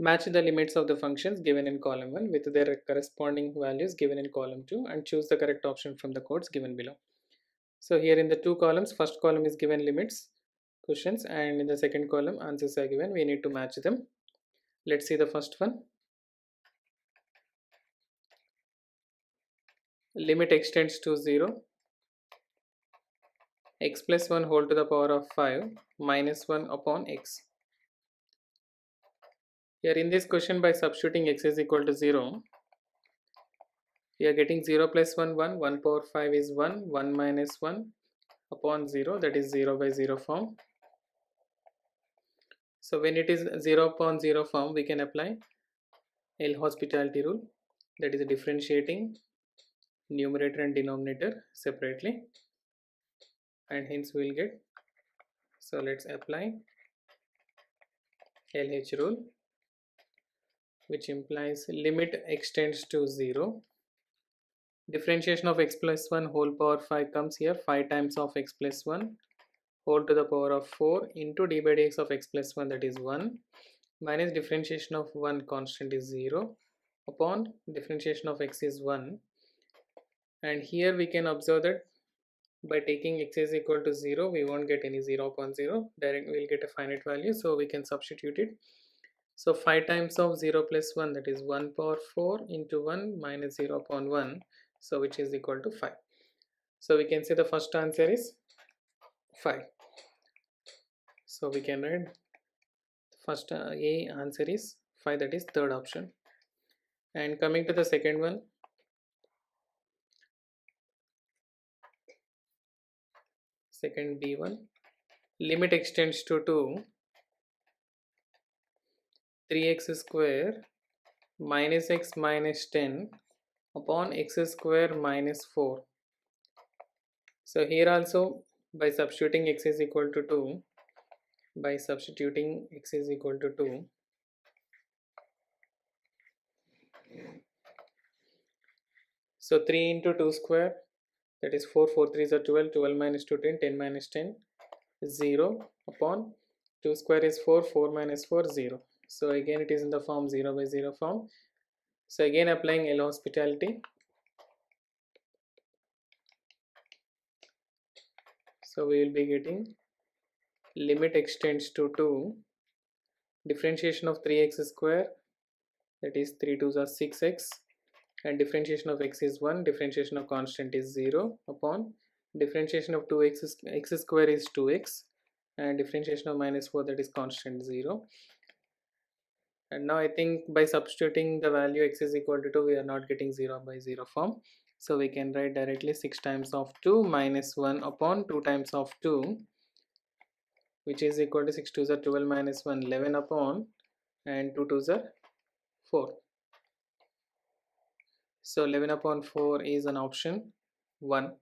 Match the limits of the functions given in column 1 with their corresponding values given in column 2 and choose the correct option from the codes given below. So here in the two columns, first column is given limits, questions, and in the second column answers are given. We need to match them. Let's see the first one. Limit extends to 0. X plus 1 whole to the power of 5 minus 1 upon x. Here in this question, by substituting x is equal to 0, we are getting 0 plus 1 1, 1 power 5 is 1, 1 minus 1 upon 0, that is 0 by 0 form. So when it is 0 upon 0 form, we can apply L'Hospitality rule, that is differentiating numerator and denominator separately, and hence we will get, so let's apply LH rule, which implies limit extends to 0. Differentiation of x plus 1 whole power 5 comes here, 5 times of x plus 1 whole to the power of 4 into d by dx of x plus 1, that is 1, minus differentiation of 1 constant is 0 upon differentiation of x is 1. And here we can observe that by taking x is equal to 0, we won't get any 0 upon 0, directly we'll get a finite value, so we can substitute it. So 5 times of 0 plus 1, that is 1 power 4 into 1 minus 0 upon 1, so which is equal to 5. So we can say the first answer is 5. So we can write first A answer is 5, that is third option. And coming to the second one, second B1, limit extends to 2, 3x square minus x minus 10 upon x square minus 4. So here also, by substituting x is equal to 2, so 3 into 2 square, that is 4, 4 3s are 12, 12 minus 2 10, 10 minus 10 0 upon 2 square is 4, 4 minus 4 0. So again it is in the form 0 by 0 form. So again applying L'Hospitality, so we will be getting limit extends to 2, differentiation of 3x square, that is 3 2s are 6x, and differentiation of x is 1, differentiation of constant is 0 upon differentiation of 2x x square is 2x, and differentiation of minus 4, that is constant 0. And now I think by substituting the value x is equal to 2, we are not getting 0 by 0 form, so we can write directly 6 times of 2 minus 1 upon 2 times of 2, which is equal to 6 2s are 12 minus 1 11 upon, and 2 2s are 4. So 11 upon 4 is an option 1.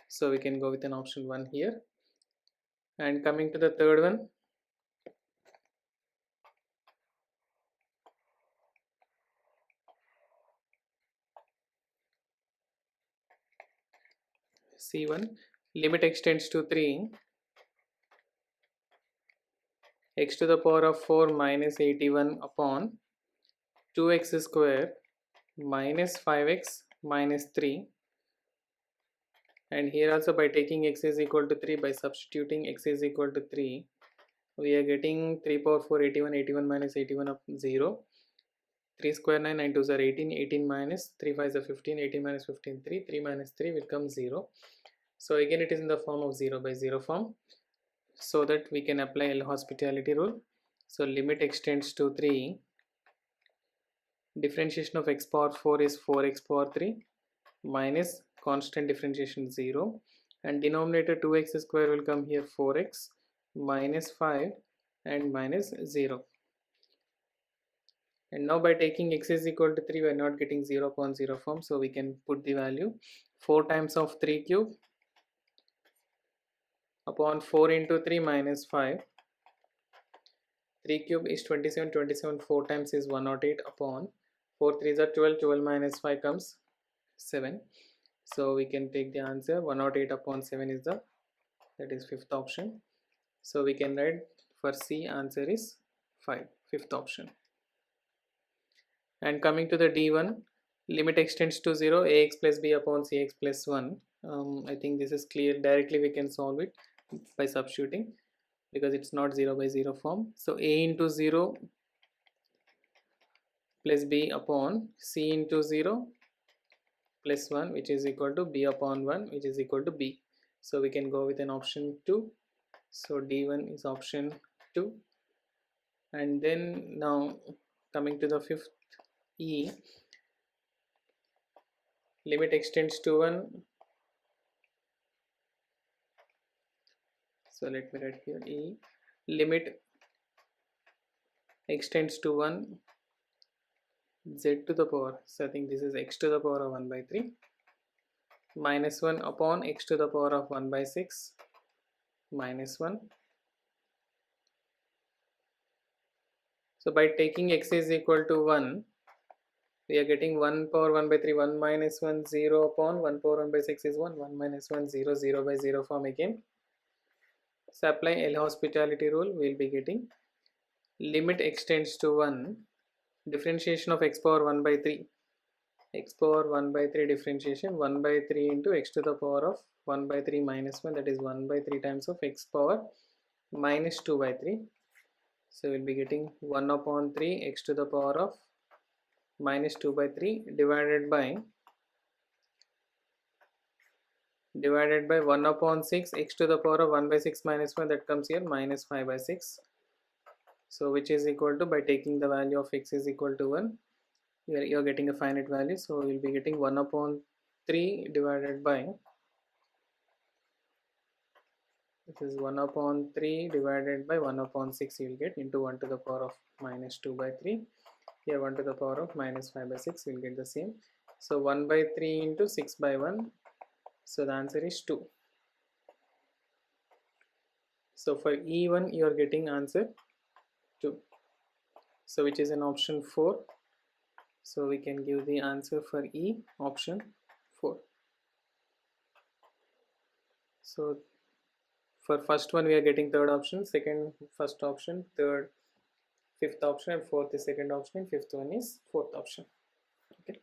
So we can go with an option 1 here. And coming to the third one, C1, limit extends to 3, x to the power of 4 minus 81 upon 2x square minus 5x minus 3. And here also, by taking x is equal to 3, by substituting x is equal to 3, we are getting 3 power 4 81, 81 minus 81 of 0, 3 square 9, 9 2s are 18, 18 minus 3 5s are 15, 18 minus 15 3, 3 minus 3 will come 0. So again it is in the form of 0 by 0 form, so that we can apply L'Hospitality rule. So limit extends to 3, differentiation of x power 4 is 4x power 3 minus constant differentiation 0, and denominator 2x square will come here, 4x minus 5 and minus 0. And now by taking x is equal to 3, we are not getting 0 upon 0 form, so we can put the value 4 times of 3 cube upon 4 into 3 minus 5. 3 cube is 27, 27 4 times is 108 upon 4 3s are 12, 12 minus 5 comes 7. So we can take the answer 108 upon 7 is the, that is fifth option. So we can write For C, answer is 5, fifth option. And coming to the D1, limit extends to 0, ax plus b upon cx plus 1. I think this is clear. Directly we can solve it by substituting, because it's not 0 by 0 form. So a into 0 plus b upon c into 0 plus 1, which is equal to b upon 1, which is equal to b. So we can go with an option 2. So D1 is option 2. And then now coming to the fifth, E, limit extends to 1. So let me write here, E, limit extends to 1, z to the power, so I think this is x to the power of 1 by 3 minus 1 upon x to the power of 1 by 6 minus 1. So by taking x is equal to 1, we are getting 1 power 1 by 3, 1 minus 1, 0 upon 1 power 1 by 6 is 1, 1 minus 1, 0, 0 by 0 form again. So apply L'Hospitality rule, we will be getting limit extends to 1, differentiation of x power 1 by 3, x power 1 by 3 differentiation, 1 by 3 into x to the power of 1 by 3 minus 1, that is 1 by 3 times of x power minus 2 by 3. So we will be getting 1 upon 3 x to the power of minus 2 by 3 divided by 1 upon 6 x to the power of 1 by 6 minus 1, that comes here minus 5 by 6. So which is equal to, by taking the value of x is equal to 1, you are getting a finite value. So we will be getting 1 upon 3 divided by, this is 1 upon 3 divided by 1 upon 6, you will get into 1 to the power of minus 2 by 3. Here 1 to the power of minus 5 by 6, we will get the same. So 1 by 3 into 6 by 1. So the answer is 2. So for E1 you are getting answer 2. So which is an option 4. So we can give the answer for E, option 4. So for first one we are getting third option, second first option, third fifth option, and fourth is second option, and fifth one is fourth option. Okay.